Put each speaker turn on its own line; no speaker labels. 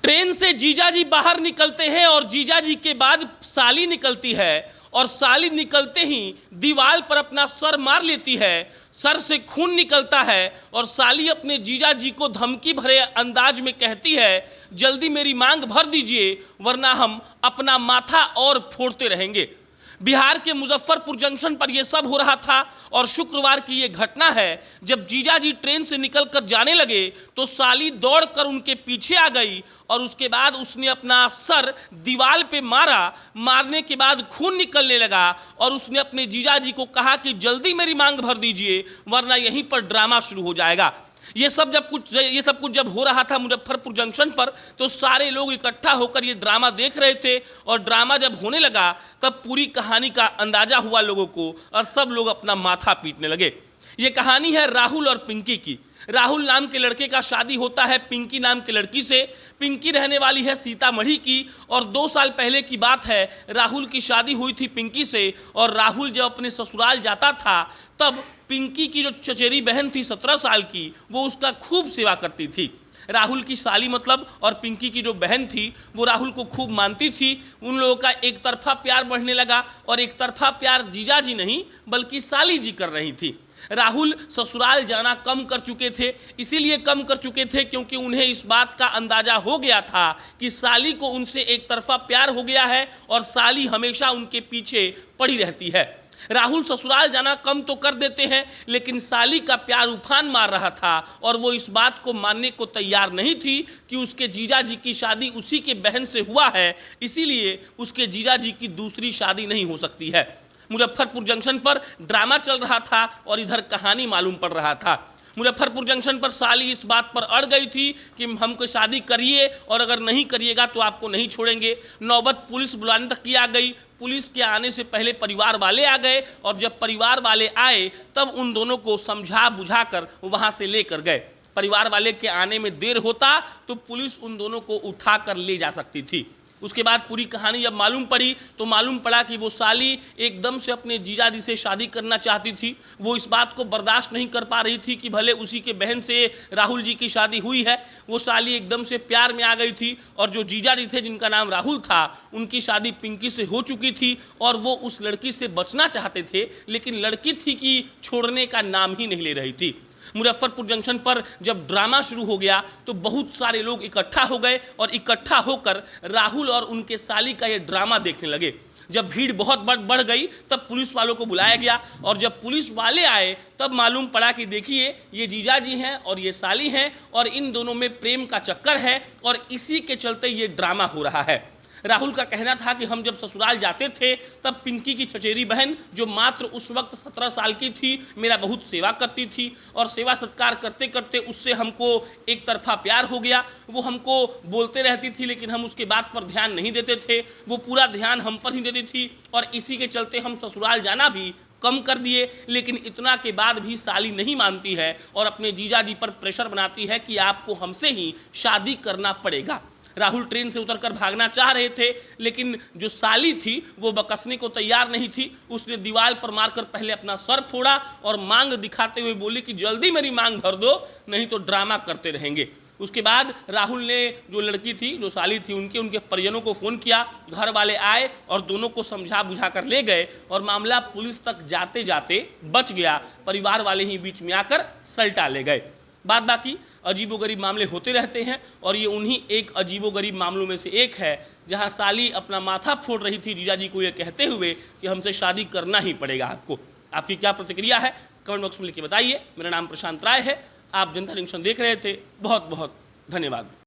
Train से जीजा जी बाहर निकलते हैं और जीजा जी के बाद साली निकलती है और साली निकलते ही दीवार पर अपना सर मार लेती है। सर से खून निकलता है और साली अपने जीजा जी को धमकी भरे अंदाज में कहती है, जल्दी मेरी मांग भर दीजिए वरना हम अपना माथा और फोड़ते रहेंगे। बिहार के मुजफ्फरपुर जंक्शन पर यह सब हो रहा था और शुक्रवार की यह घटना है। जब जीजा जी ट्रेन से निकलकर जाने लगे तो साली दौड़कर उनके पीछे आ गई और उसके बाद उसने अपना सर दीवार पे मारा। मारने के बाद खून निकलने लगा और उसने अपने जीजा जी को कहा कि जल्दी मेरी मांग भर दीजिए वरना यहीं पर ड्रामा शुरू हो जाएगा। ये सब कुछ जब हो रहा था मुजफ्फरपुर जंक्शन पर तो सारे लोग इकट्ठा होकर ये ड्रामा देख रहे थे और ड्रामा जब होने लगा तब पूरी कहानी का अंदाजा हुआ लोगों को और सब लोग अपना माथा पीटने लगे। ये कहानी है राहुल और पिंकी की। राहुल नाम के लड़के का शादी होता है पिंकी नाम के लड़की से। पिंकी रहने वाली है सीतामढ़ी की और 2 साल पहले की बात है, राहुल की शादी हुई थी पिंकी से और राहुल जब अपने ससुराल जाता था तब पिंकी की जो चचेरी बहन थी 17 साल की, वो उसका खूब सेवा करती थी। राहुल की साली मतलब और पिंकी की जो बहन थी वो राहुल को खूब मानती थी। उन लोगों का एक तरफा प्यार बढ़ने लगा और एक तरफा प्यार जीजा जी नहीं बल्कि साली जी कर रही थी। राहुल ससुराल जाना कम कर चुके थे, इसीलिए कम कर चुके थे क्योंकि उन्हें इस बात का अंदाजा हो गया था कि साली को उनसे एक तरफा प्यार हो गया है और साली हमेशा उनके पीछे पड़ी रहती है। राहुल ससुराल जाना कम तो कर देते हैं लेकिन साली का प्यार उफान मार रहा था और वो इस बात को मानने को तैयार नहीं थी कि उसके जीजा जी की शादी उसी के बहन से हुआ है, इसीलिए उसके जीजा जी की दूसरी शादी नहीं हो सकती है। मुजफ्फरपुर जंक्शन पर ड्रामा चल रहा था और इधर कहानी मालूम पड़ रहा था। मुजफ्फरपुर जंक्शन पर साली इस बात पर अड़ गई थी कि हमको शादी करिए और अगर नहीं करिएगा तो आपको नहीं छोड़ेंगे। नौबत पुलिस बुलाने तक की आ गई। पुलिस के आने से पहले परिवार वाले आ गए और जब परिवार वाले आए तब उन दोनों को समझा बुझाकर वहां से लेकर गए। परिवार वाले के आने में देर होता तो पुलिस उन दोनों को उठाकर ले जा सकती थी। उसके बाद पूरी कहानी जब मालूम पड़ी तो मालूम पड़ा कि वो साली एकदम से अपने जीजा जी से शादी करना चाहती थी। वो इस बात को बर्दाश्त नहीं कर पा रही थी कि भले उसी के बहन से राहुल जी की शादी हुई है, वो साली एकदम से प्यार में आ गई थी और जो जीजा जी थे जिनका नाम राहुल था उनकी शादी पिंकी से हो चुकी थी और वो उस लड़की से बचना चाहते थे लेकिन लड़की थी कि छोड़ने का नाम ही नहीं ले रही थी। मुजफ्फरपुर जंक्शन पर जब ड्रामा शुरू हो गया तो बहुत सारे लोग इकट्ठा हो गए और इकट्ठा होकर राहुल और उनके साली का ये ड्रामा देखने लगे। जब भीड़ बहुत बढ़ गई तब पुलिस वालों को बुलाया गया और जब पुलिस वाले आए तब मालूम पड़ा कि देखिए ये जीजा जी हैं और ये साली हैं और इन दोनों में प्रेम का चक्कर है और इसी के चलते ये ड्रामा हो रहा है। राहुल का कहना था कि हम जब ससुराल जाते थे तब पिंकी की चचेरी बहन जो मात्र उस वक्त 17 साल की थी मेरा बहुत सेवा करती थी और सेवा सत्कार करते करते उससे हमको एक तरफा प्यार हो गया। वो हमको बोलते रहती थी लेकिन हम उसके बात पर ध्यान नहीं देते थे, वो पूरा ध्यान हम पर ही देती थी और इसी के चलते हम ससुराल जाना भी कम कर दिए। लेकिन इतना के बाद भी साली नहीं मानती है और अपने जीजा जी पर प्रेशर बनाती है कि आपको हमसे ही शादी करना पड़ेगा। राहुल ट्रेन से उतरकर भागना चाह रहे थे लेकिन जो साली थी वो बकसने को तैयार नहीं थी। उसने दीवार पर मारकर पहले अपना सर फोड़ा और मांग दिखाते हुए बोली कि जल्दी मेरी मांग भर दो नहीं तो ड्रामा करते रहेंगे। उसके बाद राहुल ने जो लड़की थी जो साली थी उनके परिजनों को फ़ोन किया। घर वाले आए और दोनों को समझा बुझा कर ले गए और मामला पुलिस तक जाते जाते बच गया। परिवार वाले ही बीच में आकर सल्टा ले गए। बाद बाकी अजीबोगरीब मामले होते रहते हैं और ये उन्हीं एक अजीबोगरीब मामलों में से एक है जहां साली अपना माथा फोड़ रही थी जीजा जी को ये कहते हुए कि हमसे शादी करना ही पड़ेगा आपको। आपकी क्या प्रतिक्रिया है कमेंट बॉक्स में लिख के बताइए। मेरा नाम प्रशांत राय है, आप जनता जंक्शन देख रहे थे। बहुत बहुत धन्यवाद।